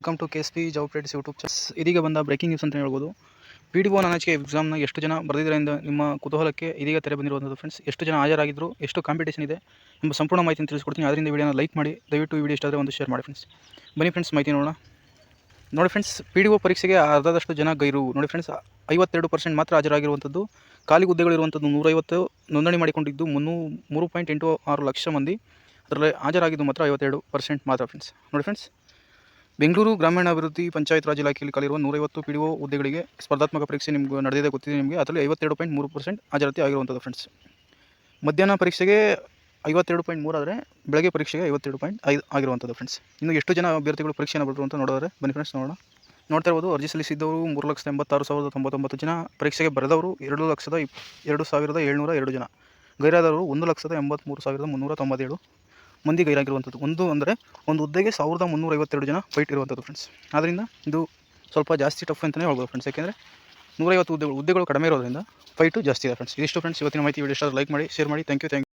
Welcome to KSP job updates YouTube channel. ಇದೀಗ ಬಂದ breaking news ಅಂತ ಹೇಳ್ಬೋದು. PDO ನಾನಾಚಿಕೆ ಎಕ್ಸಾಮ್ನ ಎಷ್ಟು ಜನ ಬರೆದಿದ್ದರಿಂದ ನಿಮ್ಮ ಕುತೂಹಲಕ್ಕೆ ಇದೀಗ ತೆರೆ ಬಂದಿರುವಂಥದ್ದು ಫ್ರೆಂಡ್ಸ್. ಎಷ್ಟು ಜನ ಹಾಜರಾಗಿದ್ದರು, ಎಷ್ಟು ಕಾಂಪಿಟೇಷನ್ ಇದೆ ಎಂಬ ಸಂಪೂರ್ಣ ಮಾಹಿತಿಯನ್ನು ತಿಳಿಸ್ಕೊಡ್ತೀನಿ. ಅದರಿಂದ ವಿಡಿಯೋನ ಲೈಕ್ ಮಾಡಿ, ದಯವಿಟ್ಟು ಈ ವಿಡಿಯೋ ಇಷ್ಟ ಆದರೆ ಒಂದು ಶೇರ್ ಮಾಡಿ ಫ್ರೆಂಡ್ಸ್. ಬನ್ನಿ ಫ್ರೆಂಡ್ಸ್, ಮಾಹಿತಿ ನೋಡೋಣ. ನೋಡಿ ಫ್ರೆಂಡ್ಸ್, PDO ಪರೀಕ್ಷೆಗೆ ಅರ್ಧದಷ್ಟು ಜನ ಗೈರು. ನೋಡಿ ಫ್ರೆಂಡ್ಸ್, 52% ಮಾತ್ರ ಹಾಜರಾಗಿರುವಂಥದ್ದು. ಖಾಲಿ ಹುದ್ದೆಗಳಿರುವಂಥದ್ದು 150 ನೋಂದಣಿ ಮಾಡಿಕೊಂಡಿದ್ದು 3.86 ಲಕ್ಷ ಮಂದಿ. ಅದರಲ್ಲಿ ಹಾಜರಾಗಿದ್ದು ಮಾತ್ರ 52% ಮಾತ್ರ ಫ್ರೆಂಡ್ಸ್. ನೋಡಿ ಫ್ರೆಂಡ್ಸ್, ಬೆಂಗಳೂರು ಗ್ರಾಮೀಣಾಭಿವೃದ್ಧಿ ಪಂಚಾಯತ್ ರಾಜ್ ಇಲಾಖೆಯಲ್ಲಿ ಖಾಲಿರುವ 150 PDO ಹುದ್ದೆಗಳಿಗೆ ಸ್ಪರ್ಧಾತ್ಮಕ ಪರೀಕ್ಷೆ ನಿಮ್ಗೆ ನಡೆದಿದೆ, ಗೊತ್ತಿದೆ ನಿಮಗೆ. ಅದರಲ್ಲಿ 52.3% ಹಾಜರಾತಿ ಆಗಿರುವಂಥದ್ದು ಫ್ರೆಂಡ್ಸ್. ಮಧ್ಯಾಹ್ನ ಪರೀಕ್ಷೆಗೆ 52.3 ಆದರೆ ಬೆಳಗ್ಗೆ ಪರೀಕ್ಷೆಗೆ 52.5 ಆಗಿರುವಂಥದ್ದು ಫ್ರೆಂಡ್ಸ್. ಇನ್ನು ಎಷ್ಟು ಜನ ಅಭ್ಯರ್ಥಿಗಳು ಪರೀಕ್ಷೆಯನ್ನು ಬರೆದರು ಅಂತ ನೋಡಿದ್ರೆ ಬನ್ನಿ ಫ್ರೆಂಡ್ಸ್ ನೋಡೋಣ. ನೋಡ್ತಾ ಇರ್ಬೋದು, ಅರ್ಜಿ ಸಲ್ಲಿಸಿದ್ದವರು 3,86,099 ಜನ, ಪರೀಕ್ಷೆಗೆ ಬರೆದವರು 2,02,702 ಜನ, ಗೈರಾದವರು 1,83,397 ಮಂದಿ ಗೈರಾಗಿರುವಂಥದ್ದು. ಒಂದು ಹುದ್ದೆಗೆ 1,352 ಜನ ಫೈಟ್ ಇರುವಂಥದ್ದು ಫ್ರೆಂಡ್ಸ್. ಆದ್ದರಿಂದ ಇದು ಸ್ವಲ್ಪ ಜಾಸ್ತಿ ಟಫ್ ಅಂತಲೇ ಹೇಳ್ಬೋದು ಫ್ರೆಂಡ್ಸ್. ಯಾಕೆಂದರೆ 150 ಹುದ್ದೆಗಳು ಕಡಿಮೆ ಇರೋದ್ರಿಂದ ಫೈಟು ಜಾಸ್ತಿ ಇದೆ ಫ್ರೆಂಡ್ಸ್. ಇದಿಷ್ಟು ಫ್ರೆಂಡ್ಸ್ ಇವತ್ತಿನ ಮಾಹಿತಿ. ವಿಡಿಯೋ ಇಷ್ಟ ಲೈಕ್ ಮಾಡಿ, ಶೇರ್ ಮಾಡಿ. Thank you.